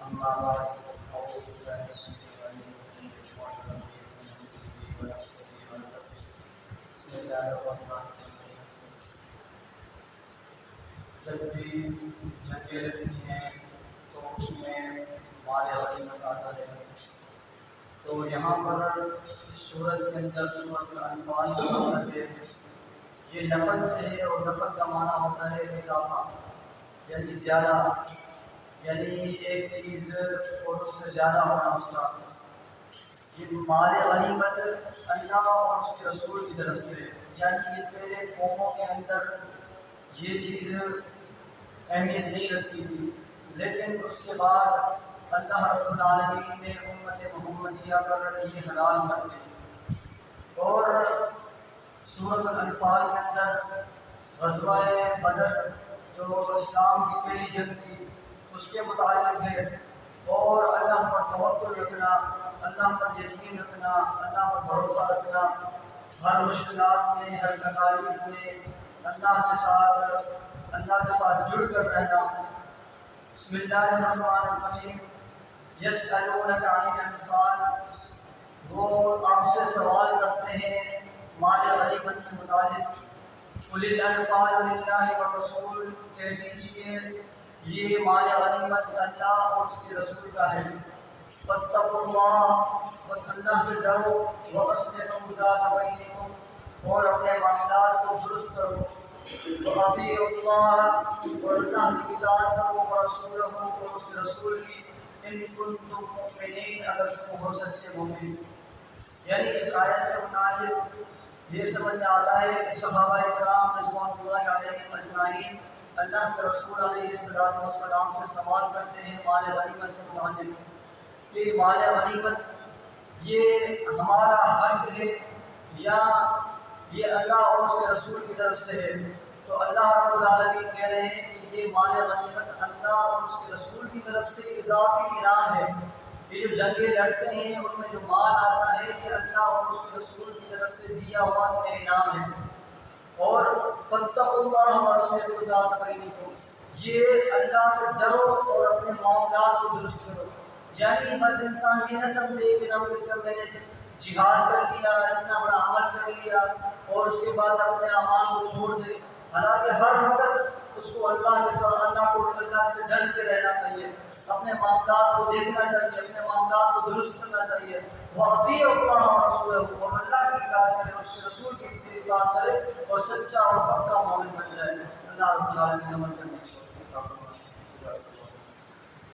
أما بعد أعوذ بالله السميع العليم من الشيطان الرجيم من همزه ونفخه ونفثه بسم الله الرحمن الرحيم. جب بھی جنگیں لگتی ہیں تو اس میں مال غنیمت آتا ہے. تو یہاں پر اس صورت کے اندر سورۃ الانفال کا مطلب ہے یہ نفل سے ہے، اور نفل کا معنی ہوتا ہے اضافہ، یعنی زیادہ، یعنی ایک چیز اور اس سے زیادہ ہونا اس کا. یہ مال غنیمت اللہ اور اس کے رسول کی طرف سے، یعنی یہ پہلے قوموں کے اندر یہ چیز اہمیت نہیں رکھتی تھی، لیکن اس کے بعد اللہ رب العالمین نے امت محمدیہ پر یہ حلال کر دی. اور سورۃ الانفال کے اندر غزوہ بدر جو اسلام کی پہلی جنگ تھی اس کے متعلق ہے، اور اللہ پر توکل رکھنا، اللہ پر یقین رکھنا، اللہ پر بھروسہ رکھنا، ہر مشکلات میں، ہر تکالیف میں اللہ کے ساتھ جڑ کر رہنا. بسم اللہ الرحمن الرحیم. یسألونک عن الانفال، وہ آپ سے سوال کرتے ہیں مال غنیمت کے متعلق. قل الانفال للہ والرسول، کہہ دیجیے یہ مال غنیمت اللہ اور اس کے رسول کا ہے. فاتقوا اللہ، بس اللہ سے ڈرو. واصلحوا ذات بینکم، اور اپنے معاملات کو درست کرو. وَأَطِیعُوا اللَّهَ، اور اللہ کی اطاعت کرو. وَرَسُولَهُ، اور اس کے رسول کی. ان کنتم مؤمنین، اگر تم ہو سچے مومن. یعنی اس آیت سے متعلق یہ سمجھ میں آتا ہے کہ صحابہ کرام رضوان اللہ علیہم اجمعین اللہ کے رسول علیہ السلام سے سوال کرتے ہیں مال غنیمت کے متعلق کہ مال غنیمت یہ ہمارا حق ہے یا یہ اللہ اور اس کے رسول کی طرف سے ہے. تو اللہ رب العالمین کہہ رہے ہیں کہ یہ مال غنیمت اللہ اور اس کے رسول کی طرف سے اضافی انعام ہے. یہ جو جنگیں لڑتے ہیں ان میں جو مال آتا ہے یہ اللہ اور اس کے رسول کی طرف سے دیا ہوا انہیں انعام ہے. اور فاتقوا اللہ واصلحوا ذات بینکم، یہ اللہ سے ڈرو اور اپنے معاملات کو درست کرو. یعنی بس انسان یہ نہ سمجھے کہ میں نے جہاد کر لیا، اتنا بڑا عمل کر لیا اور اس کے بعد اپنے اعمال کو چھوڑ دے. حالانکہ ہر وقت اس کو اللہ سے ڈر کے رہنا چاہیے، اپنے معاملات کو دیکھنا چاہیے، اپنے معاملات کو درست کرنا چاہیے. وَأَطِیعُوا اللَّهَ وَرَسُولَهُ، اور اللہ کی اطاعت کرے، اس کے رسول کی اطاعت کرے اور سچا اور پکا مومن بن جائے. اللہ رب العالمین عمل کرنے